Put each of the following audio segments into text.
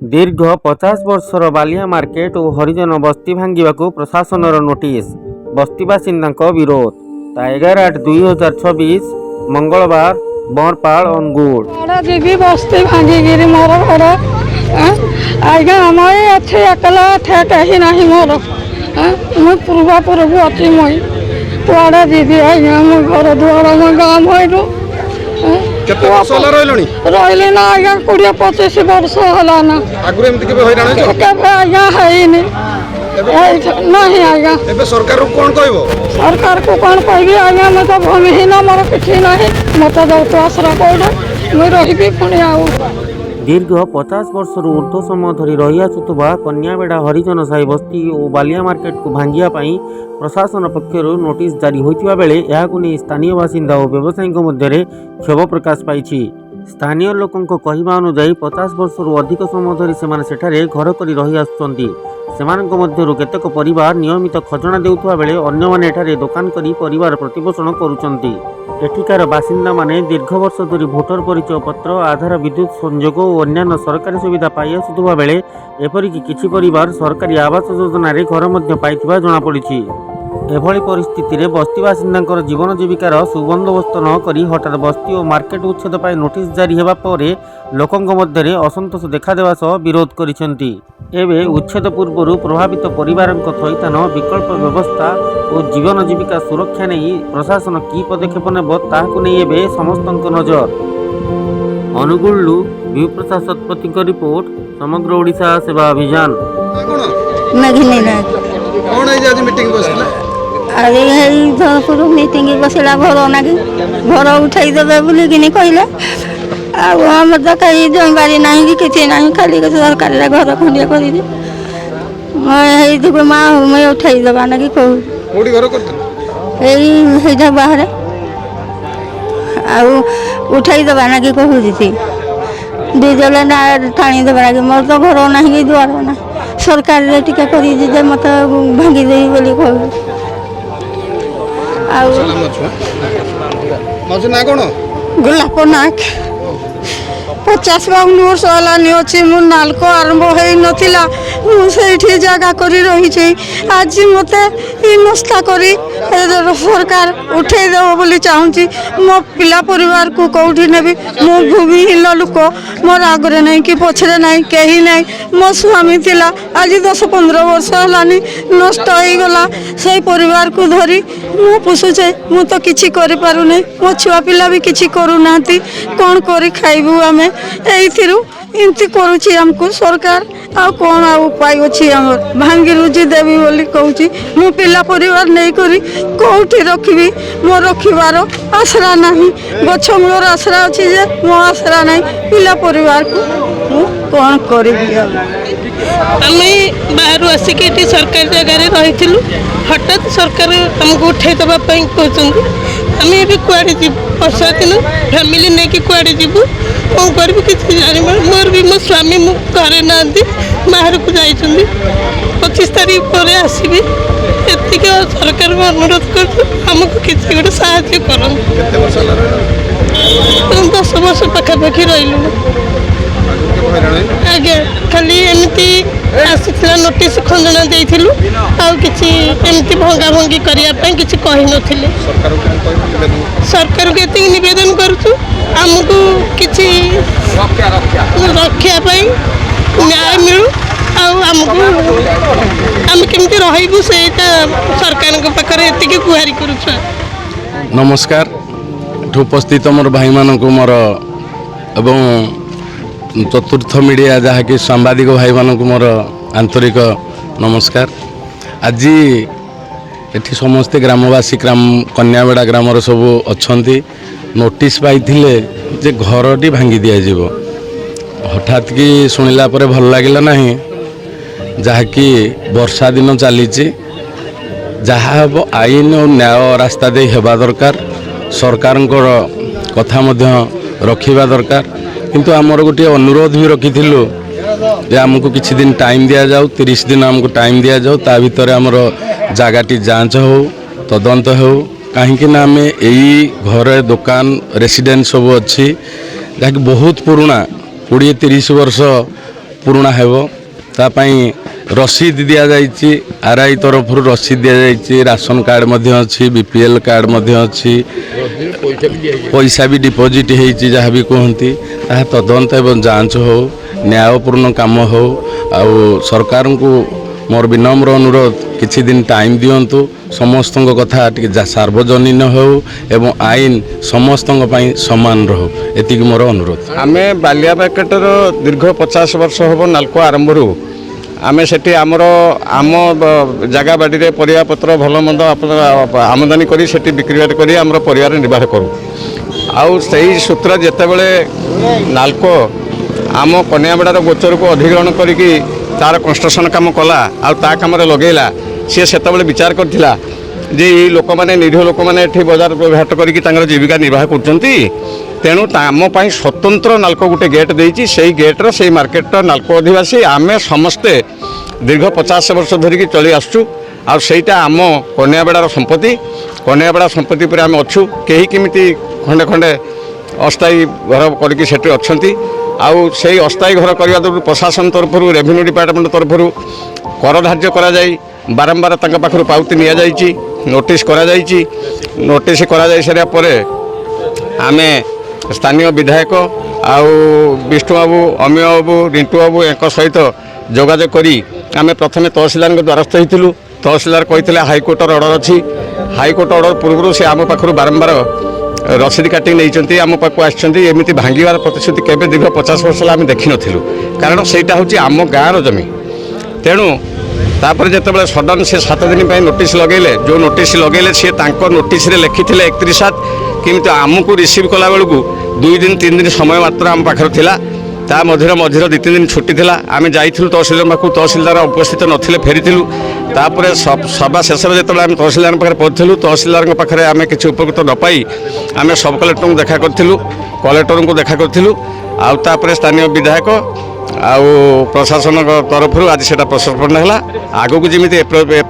दीर्घ 50 वर्षर बालिया मार्केट और हरिजन बस्ती भांगिबाकू प्रशासनर नोटिस। बस्ती बासिंदा विरोध। 11/8/2026 मंगलवार बरपाल अनुगुल। जी बस्ती भांगी मोर घर आज्ञा आम अच्छे एकला कहीं ना मोर मुझे पूर्वापूर्व अच्छी मुई कुआड़े जीवी आज्ञा मो घर दुआर मो गाँ भैरू रही ना आज्ञा 20-25 वर्ष है ना आज्ञा है नहीं आज्ञा सरकार को कौन कह आज्ञा मैं तो भूमिहीन मोर कि ना मत दौत आश्रा कौन मुझे रही पुणी आऊ दीर्घ 50 वर्षर ऊर्ध्व समय धरी रही आसुवा कन्याबेड़ा हरिजन साही बस्ती और बालिया मार्केट को भांगिया प्रशासन पक्षर नोटिस जारी होता बेले यहां नहीं स्थानीय बासिंदा और व्यवसायी मध्य क्षोभ प्रकाश पाई। स्थानीय लोकों कहवा अनुजाई 50 वर्षर अधिक समय धरी से घर कर रही आसुच्चंती। केतेक परिवार नियमित खजना देउथुवा बेले अन्य माने एठारे दुकान करी परिवार प्रतिपोषण करुचंती। एठिकार बासिंदा माने दीर्घ वर्ष धरी भोटर परिचय पत्र आधार विद्युत संजोग और अन्य सरकारी सुविधा पाई आसुथुवा बेले एपरिक किछि परिवार सरकारी आवास योजना रे घर मध्य पाइथिबा जणा पड़िछि। एभली परिस्थिति रे बस्ती बासिंदांकर जीवन जीविकार सुबंदोबस्त न करी हठात बस्ती और मार्केट उच्छेद पाई नोटिस जारी हेबा परे लोकंक मध्य असंतोष देखादेवा सह विरोध करिसेंती। एबे उच्छेद पूर्व प्रभावित परिवारक थैथान विकल्प व्यवस्था और जीवन जीविका सुरक्षा नहीं प्रशासन की पदक्षेप नेब ताहाकु नहीं एबे समस्तक नजर। अनुगुलु विप्रसाद शतपथी रिपोर्ट समग्र ओडिशा सेवा अभियान। अरे धरपुर मीटिंग बसला घर ना घर उठाई देवे बोलिकी कहले आम तो कहीं जमीबारी ना कि किसी ना खाली सरकार घर खंडिया कर माँ मैं उठाई देवा ना कि कहूँ बाहर उठाई देवा ना कि कहूँ डीजेल ना टाणी देवा ना मोर तो घर ना कि द्वार ना सरकार टीका कर मत भांगी दे बोली कहूँ गोलाप नाक 50-52 वर्ष है अच्छी मो नालक आरंभ हो नाला जगह कर रही आज मत नस्ता कर सरकार उठेदेव बोली चाहूँगी मो पिला परिवार को कौटी नेबी मो भूमिहीन लोक मोर आगे नहीं कि पछरे नहीं कहीं नहीं मो स्वामी थिला आज 10-15 वर्ष है नष्ट हो गला से परिवार को धरी मु पोषुचे मु तो किसी कर पारुनी मो छुआ पिला भी किसी करूना कौन कर खाइबू आमे एमती करुची हमको सरकार आ कौन आ उपाय अच्छी आम भांगी रुजी देवी बोली कहूँ मु पिला परिवार नहीं करी कौटी रखी मो रखार आसरा ना गछ मूलर आसरा अच्छी जे मो आसरा ना पिला परिवार को मु कौन करी आम बाहर आसिक सरकारी जगह रही हठात सरकार आमको उठे देवाई कहते आम ये कुआड़े वर्षा दिन फैमिली नहीं कि कुआड़े जीवु कौन कर किसी जान मोर भी मो स्वामी घरे ना बाहर को जाइए 25 तारीख पर आसबि एतिक सरकार को अनुरोध कर आमको किसी गोटे साहाय्य कर 10 वर्ष पाखापाखि रही आज्ञा खाली एमती आसीला नोटिस खंडना देइथिलु आ किछि एमती भंगा भंगी करने किसी कही नथिले सरकार को एति निवेदन करूछु आमको किछि रक्षा पाई न्याय मिलू आमको आम केमती रहबू सेटा सरकार को पाखरे एति गुहारी करूछु। नमस्कार उपस्थित मोर भाई मानक मोर एवं चतुर्थ मीडिया जहाँकि सांबादिक भाई मानक मोर आंतरिक नमस्कार। आज एठी समस्ते ग्रामवासी कन्याबेड़ा ग्रामर सब अच्छी नोटिस पाई जे घरटी भांगी दिज्व हठात कि शुणिला भल लगे ना जहाँकि वर्षा दिन चली जहाँ हम आईन और न्याय रास्ता दे हेबा दरकार सरकार कथा रखा दरकार किंतु आमर गोटे अनुरोध भी रखी जे आमको किसी दिन टाइम दि जाऊ 30 दिन आमको टाइम दि जाऊ ता भीतर आमर जगटी जांच हो तदंत हो कहीं आम यही घर दुकान रेसिडेंस सब अच्छी जहाँकि बहुत पुराना 20-30 वर्ष पूर्ण हेबो ता पई रसीद दिया जाइछि आरआई तरफ रसीद दिया जाइछि राशन कार्ड मध्य अछि बीपीएल कार्ड मध्य अछि पैसा भी डिपोजिट होइछि जहाँ भी कहती ताहा तदंत एवं जांच हो न्यायपूर्ण काम हो आउ सरकार को मोर विनम्र अनुरोध किछि दिन टाइम दियंतु समस्त कथा टिके सार्वजनीन हो एवं आईन समस्त समान रहो एतिक मोर अनुरोध। आमे बालिया मार्केटर दीर्घ 50 वर्ष हम नालको आरंभ रू आमे सेठी आमर आम जगह बाड़ी रे परिया पत्र भल मंद आमदानी करी सेठी बिक्री बाट करी आमर परिवार निर्वाह करूँ आउ सही सूत्र जेतेबेले नालको आम कन्याबेड़ार गोचर को अधिग्रहण करिकी तार कंस्ट्रक्शन काम कला आउ ता काम लगेला सी सेतेबेले विचार करथिला जे ये लोक मैंने निरीह लोक मैंने बजार घाट करिकी तांकर जीविका निर्वाह करछंती तेणु आम स्वतंत्र नालको गोटे गेट देइछि सेही गेट्र से मार्केट नालको अधिवासी आमे समस्ते दीर्घ 50 वर्ष धरिकी चली आसुँ आ सेटा आम कन्याबेड़ार कन्याबेड़ा संपत्ति पर आम अच्छु कहीं केमिति खंडे खंडे अस्थायी घर करके सेठी अच्छी आउ से अस्थायी घर करने तरफ प्रशासन तरफ रेवेन्यू डिपार्टमेंट तरफ कर धार्य करा जाई बारंबार तंग पाखरु पाउती निया जाइछि नोटिस करा जाइछि नोटिस करा जाई सारा परे आमे स्थानीय विधायक आउ विष्णु बाबू अमीय बाबू रिंटू बाबू एक सहित जोगाजोग करी आमे प्रथमे तहसीलदार द्वारस्थ होइथिलु तहसीलदार कहिथिले हाईकोर्टर ऑर्डर अच्छी हाईकोर्ट ऑर्डर पूर्व से आम पाखरु बारंबार रसीद काटी नहीं आम पाक आमती भांगार प्रतिश्रुति केवे दीर्घ 50 वर्ष आम देखी नु कारण सेटा हूँ आम गाँव जमी तेणु तापर जिते सडन से 7 दिन नोटिस लगेले जो नोटिस लगेले सी नोटिस लिखी 31/7 किंतु आमको रिसीव कला बेलू 2 दिन 3 दिन समय मात्र आम पाखर थिला ता मझिरे 2-3 दिन छुट्टी थिला आम जाइथिलु तहसीलदार पाखु तहसीलदार उपस्थित नथिले फेरिथिलु तापर सभा शेष जो तहसीलदार पाखे पहुँचलु तहसीलदार पाखे आम किसी उपकृत न पाई आम सब कलेक्टर को देखा करूँ कलेक्टर को देखा करूँ आउे स्थानीय विधायक आउ प्रशासन तरफ आज से प्रसन्न है आगू को जमी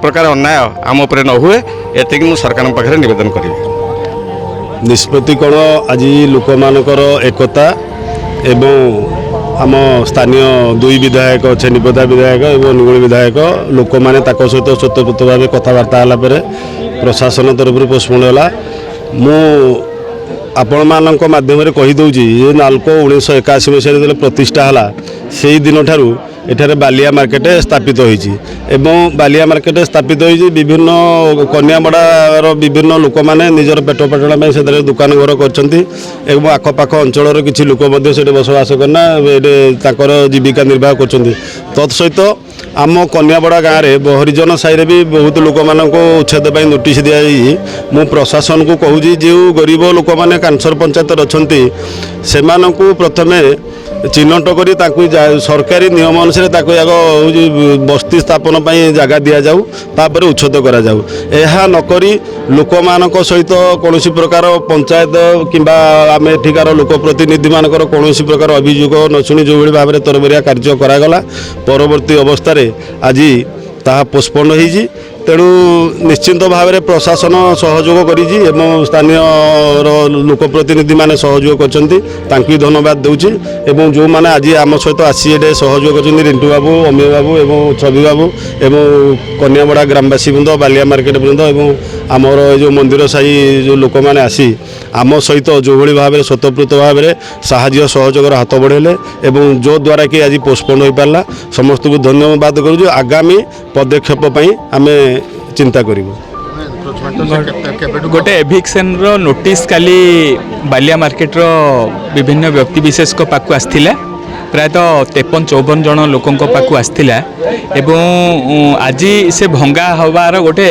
प्रकार अन्याय आम उपर न हुए एति मुझे सरकार पाखे नवेदन करी निष्पत्ति कौन आज लोक मानकर एकता एवं आम स्थानीय 2 विधायक छेनीपदा विधायक और निगुड़ी विधायक लोक मैंने सहित स्वतंत्र भाव कथबार्ता है प्रशासन तरफ पोस्टपोन है मु आपण मानक माध्यम कहीदे ये नालको 1981 मसीह प्रतिष्ठा है से दिन ठारू एठारे बालिया मार्केट स्थापित होइछि एवं बालिया मार्केट स्थापित होइछि विभिन्न कन्याबड़ार विभिन्न लोक मैंने निजर पेट पाटना से दुकान घर करछंती एवं आखपाख अंचल किसी लोक बसवास करना ताकर जीविका निर्वाह करछंती तत्सहित आम कन्याबड़ा गाँव में हरिजन साई भी बहुत लोक मानक उच्छेद नोटिस दि जाइए मु प्रशासन को कहूँ जो गरीब लोक मैंने कैंसर पंचायत अच्छा से प्रथमे चिन्हट कर सरकारी नियम अनुसार आग बस्ती स्थापन जगह दि जाऊ तापर उच्छेद करा जाऊ यह नक लोक मान सहित कौन प्रकार पंचायत किंबा आम एठिकार लोक प्रतिनिधि मानकर कौन प्रकार अभियोग न शुणी जो भाव में तरबरिया कार्य करागला परवर्ती अवस्था आज ताहा पोस्टपोन होइछि तेणु निश्चिंत भाव में प्रशासन सहयोग करिछि एवं स्थानीय लोक प्रतिनिधि माने सहयोग करछंती तांकी धन्यवाद देउछि एवं जो माने आज आम सहित आसी एडे सहयोग करछंती रिंटू बाबू अमीय बाबू एवं छवि बाबू एवं कन्याबड़ा ग्रामवासी बृंद बालिया मार्केट बृंद एवं आमर जो मंदिर साही जो लोक मैंने आसी आम सहित जो भाई भाव में स्वतंत्र भाव में साहाय्य सहयोगर हाथ बढ़ेले एवं जो द्वारा कि आज पोस्टपोन हो पारा समस्त को धन्यवाद करूँ आगामी पदक्षेप आम चिंता करूँ गोटे एभिक्शन रो नोटिस काली बालिया मार्केट रो विभिन्न व्यक्ति विशेष को पाकु आस्थिला प्रायतः 53-54 जन लोकों पाकु आस्थिला एवं आज से भंगा हबार गोटे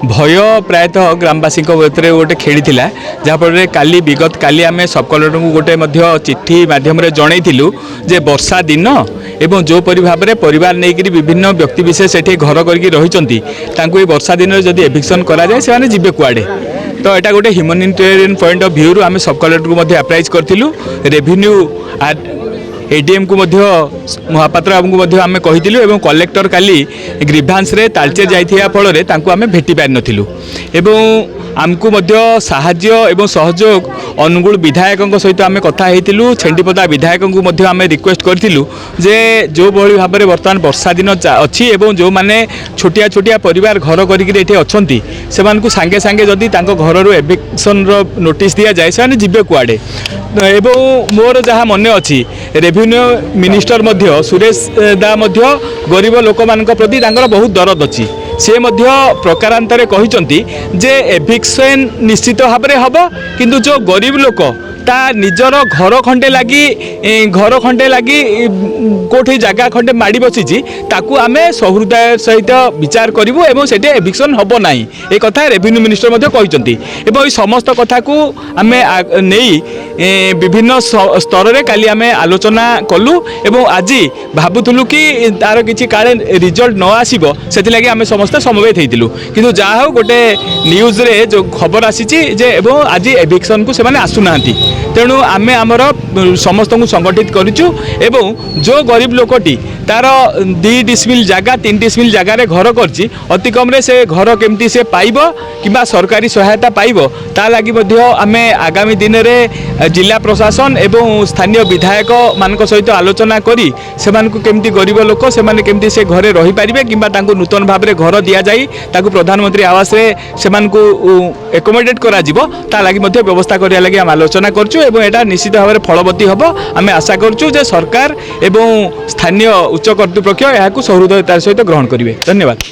भय प्रायतः ग्रामवासी भितर गोटे खेली जहाँफल काली विगत काली आम सब कलेक्टर को गोटे चिट्ठी माध्यम जनईलु जे वर्षा दिन एवं जो परि भाव में परिवार नहीं विभिन्न व्यक्ति विशेष ये घर करके वर्षा दिन में जब एभिक्शन कराए से जीवे कुआड़े तो यहाँ गोटे ह्यूमनिटेरियन पॉइंट ऑफ व्यू आम सब कलेक्टर को अप्राइज करूँ रेवेन्यू एडीएम को महापात्र बाबू को आम कही और कलेक्टर काली ग्रीभांस तालचेर जाइथिया फल आम भेटी पारि नथिलु एवं आमको साहाय्य एवं सहयोग अनुगुल विधायक सहित आम कथा होइतिलु छेंडीपदा विधायक को आम रिक्वेस्ट करूँ जे जो भली भाव में बर्तमान वर्षा दिन अच्छी एवं जो माने छोटिया छोटिया परिवार घर करके अच्छी से सांगे सांगे जदि घर एविक्शन नोटिस दि जाए से जीवे कुआड़े एवं मोर जहाँ मन अच्छी रेवेन्यू मिनिस्टर सुरेश दा गरीब लोक मान प्रति बहुत दरद अच्छी से प्रकारांतरे कहते जे एविक्शन निश्चित भाव में हम किंतु जो गरीब लोक ता निजर घर खंडे लगी कोठी जगह खंडे माड़ी बसी ताकू आम सहृदय सहित विचार करूँ और से एविक्शन हम ना ये कथा रेवेन्यू मिनिस्टर कहते और समस्त कथा को आम नहीं विभिन्न स्तर में काली आम आलोचना कलु और आज भावुलु कि तार किसी काले रिजल्ट न आसो से आम समस्त समवेत होइतिलु किंतु जहा गोटे न्यूज रे जो खबर आसी आज एविक्शन को से आसुना तेणु आम आमर समस्त को संगठित करूँ एवं जो गरीब लोकटी तार 2 डिसमिल जगह 3 डिसमिल जगार घर करछि अति कम रे से घर केमती से पाइब किंबा सरकारी सहायता पाइब ता लागि आम आगामी दिन में जिला प्रशासन एवं स्थानीय विधायक मान सहित आलोचना करी से केमती गरीब लोक से केमती से घरे रही पारिबे किंबा तांको नूतन भाव में घर दि जाई ताकू प्रधानमंत्री आवास रे से एकोमोडेट करा जिवो ता लागि व्यवस्था करिया लागि हम आलोचना करछु एवं एटा निश्चित भाव में फलवती हम आम आशा करछु जे सरकार एवं स्थानीय उच्च कर्तृपक्ष यहाँ सहृदयतार सहित ग्रहण करेंगे। धन्यवाद।